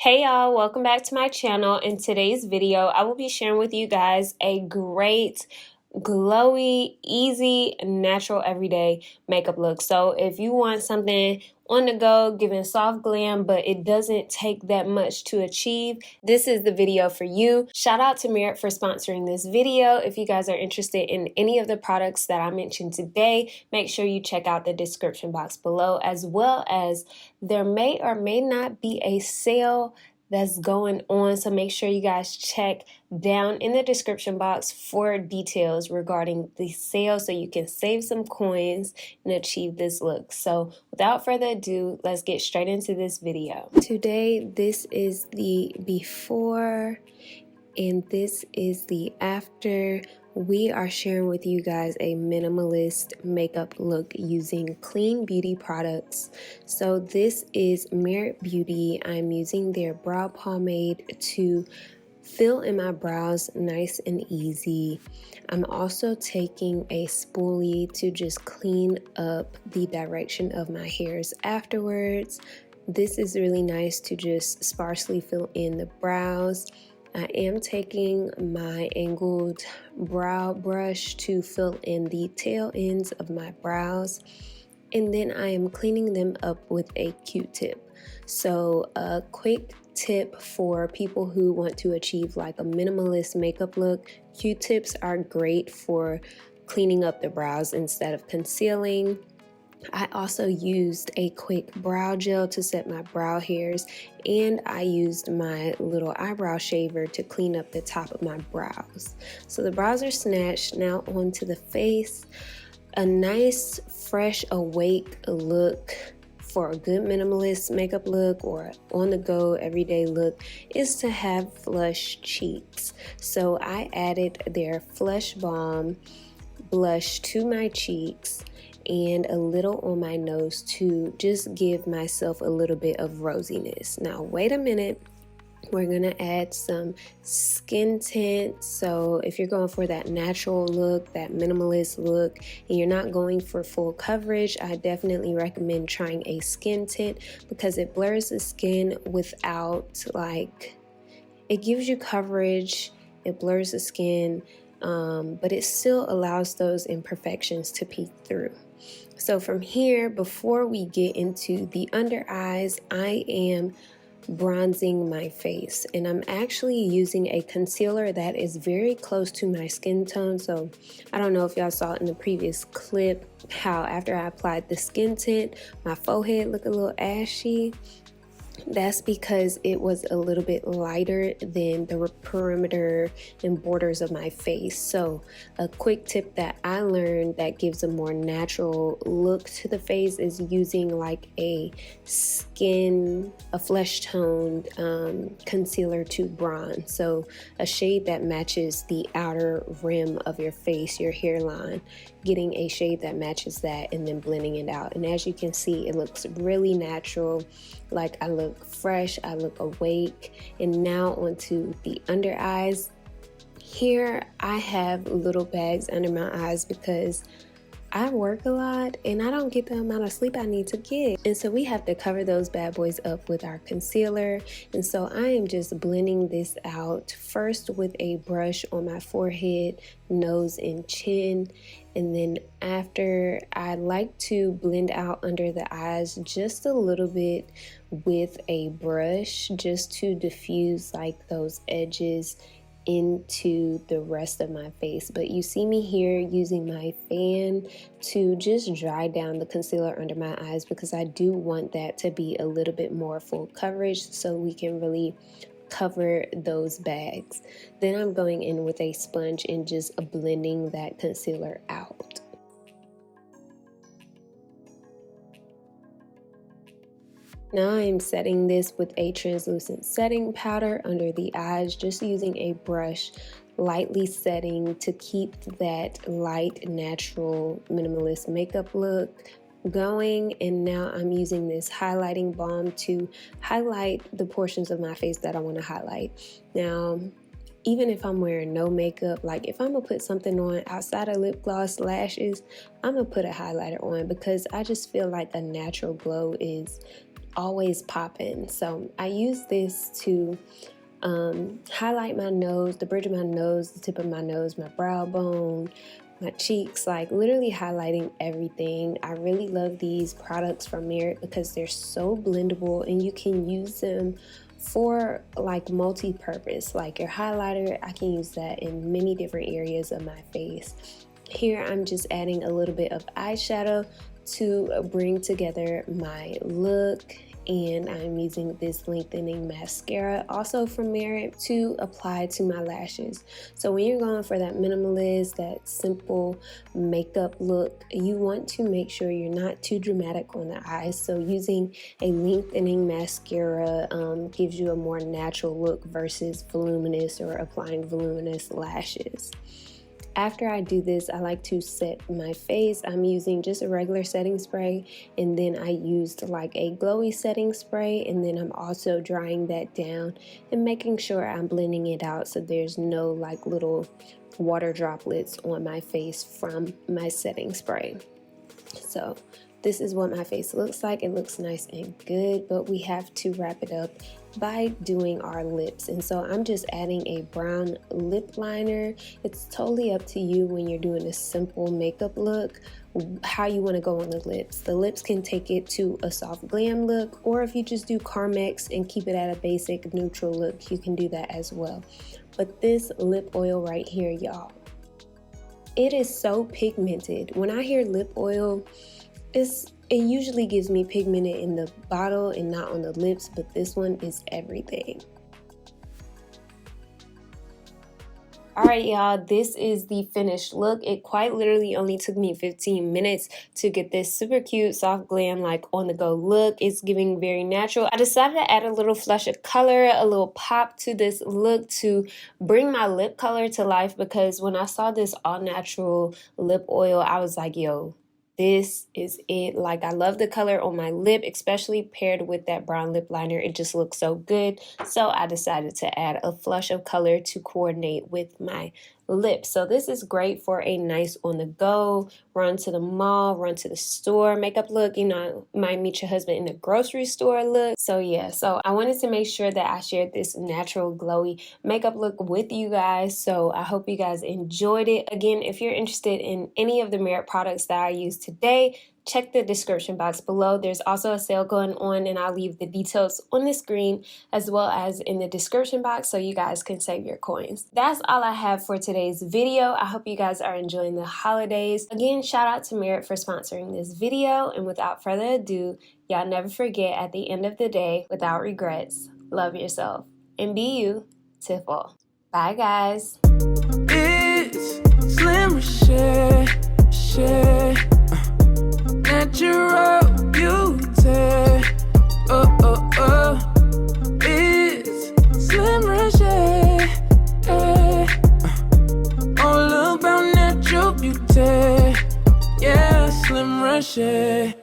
Hey y'all, welcome back to my channel. In today's video, I will be sharing with you guys a great, glowy, easy, natural, everyday makeup look. So if you want something on the go, giving soft glam, but it doesn't take that much to achieve, this is the video for you. Shout out to Merit for sponsoring this video. If you guys are interested in any of the products that I mentioned today, make sure you check out the description box below, as well as there may or may not be a sale that's going on, so make sure you guys check down in the description box for details regarding the sale so you can save some coins and achieve this look. So without further ado, let's get straight into this video. Today, this is the before and this is the after. We are sharing with you guys a minimalist makeup look using clean beauty products. So this is Merit Beauty. I'm using their brow pomade to fill in my brows nice and easy. I'm also taking a spoolie to just clean up the direction of my hairs afterwards. This is really nice to just sparsely fill in the brows. I am taking my angled brow brush to fill in the tail ends of my brows, and then I am cleaning them up with a Q-tip. So a quick tip for people who want to achieve like a minimalist makeup look, Q-tips are great for cleaning up the brows instead of concealing. I also used a quick brow gel to set my brow hairs, and I used my little eyebrow shaver to clean up the top of my brows. So the brows are snatched. Now onto the face. A nice, fresh, awake look for a good minimalist makeup look or on the go everyday look is to have flush cheeks. So I added their Flush Balm blush to my cheeks and a little on my nose to just give myself a little bit of rosiness. Now wait a minute, we're gonna add some skin tint. So if you're going for that natural look, that minimalist look, and you're not going for full coverage, I definitely recommend trying a skin tint because it blurs the skin without, like, it gives you coverage, it blurs the skin, but it still allows those imperfections to peek through. So from here, before we get into the under eyes, I am bronzing my face, and I'm actually using a concealer that is very close to my skin tone. So I don't know if y'all saw it in the previous clip how after I applied the skin tint, my forehead looked a little ashy. That's because it was a little bit lighter than the perimeter and borders of my face. So a quick tip that I learned that gives a more natural look to the face is using like a flesh toned concealer to bronze. So a shade that matches the outer rim of your face, your hairline, getting a shade that matches that and then blending it out. And as you can see, it looks really natural. Like I look fresh, I look awake. And now onto the under eyes. Here I have little bags under my eyes because I work a lot and I don't get the amount of sleep I need to get. And so we have to cover those bad boys up with our concealer. And so I am just blending this out first with a brush on my forehead, nose, and chin. And then after, I like to blend out under the eyes just a little bit with a brush just to diffuse like those edges into the rest of my face. But you see me here using my fan to just dry down the concealer under my eyes because I do want that to be a little bit more full coverage so we can really cover those bags. Then I'm going in with a sponge and just blending that concealer out. Now I'm setting this with a translucent setting powder under the eyes, just using a brush, lightly setting to keep that light, natural, minimalist makeup look going. And now I'm using this highlighting balm to highlight the portions of my face that I want to highlight. Now, even if I'm wearing no makeup, like if I'm gonna put something on outside of lip gloss, lashes, I'm gonna put a highlighter on because I just feel like a natural glow is always popping. So I use this to highlight my nose, the bridge of my nose, the tip of my nose, my brow bone, my cheeks, like literally highlighting everything. I really love these products from Merit because they're so blendable and you can use them for like multi-purpose. Like your highlighter, I can use that in many different areas of my face. Here I'm just adding a little bit of eyeshadow to bring together my look, and I'm using this lengthening mascara also from Merit to apply to my lashes. So when you're going for that minimalist, that simple makeup look, you want to make sure you're not too dramatic on the eyes. So using a lengthening mascara gives you a more natural look versus voluminous or applying voluminous lashes. After I do this, I like to set my face. I'm using just a regular setting spray, and then I used like a glowy setting spray, and then I'm also drying that down and making sure I'm blending it out so there's no like little water droplets on my face from my setting spray. So this is what my face looks like. It looks nice and good, but we have to wrap it up by doing our lips. And so I'm just adding a brown lip liner. It's totally up to you when you're doing a simple makeup look, how you want to go on the lips. The lips can take it to a soft glam look, or if you just do Carmex and keep it at a basic neutral look, you can do that as well. But this lip oil right here, y'all, it is so pigmented. When I hear lip oil, it usually gives me pigmented in the bottle and not on the lips, but this one is everything. Alright y'all, this is the finished look. It quite literally only took me 15 minutes to get this super cute, soft glam, like on the go look. It's giving very natural. I decided to add a little flush of color, a little pop to this look to bring my lip color to life, because when I saw this all natural lip oil, I was like, yo, this is it. Like, I love the color on my lip, especially paired with that brown lip liner. It just looks so good. So I decided to add a flush of color to coordinate with my lips. So this is great for a nice on the go, run to the mall, run to the store makeup look. You know, might meet your husband in the grocery store look. So yeah, so I wanted to make sure that I shared this natural glowy makeup look with you guys. So I hope you guys enjoyed it. Again, if you're interested in any of the Merit products that I used today, check the description box below. There's also a sale going on, and I'll leave the details on the screen as well as in the description box so you guys can save your coins. That's all I have for today's video. I hope you guys are enjoying the holidays. Again, shout out to Merit for sponsoring this video, and without further ado, y'all never forget, at the end of the day, without regrets, love yourself and be you to full. Bye guys. It's Slim Reshae, natural beauty. Oh, oh, oh. It's Slim Reshae, all about natural beauty. Yeah, Slim Reshae.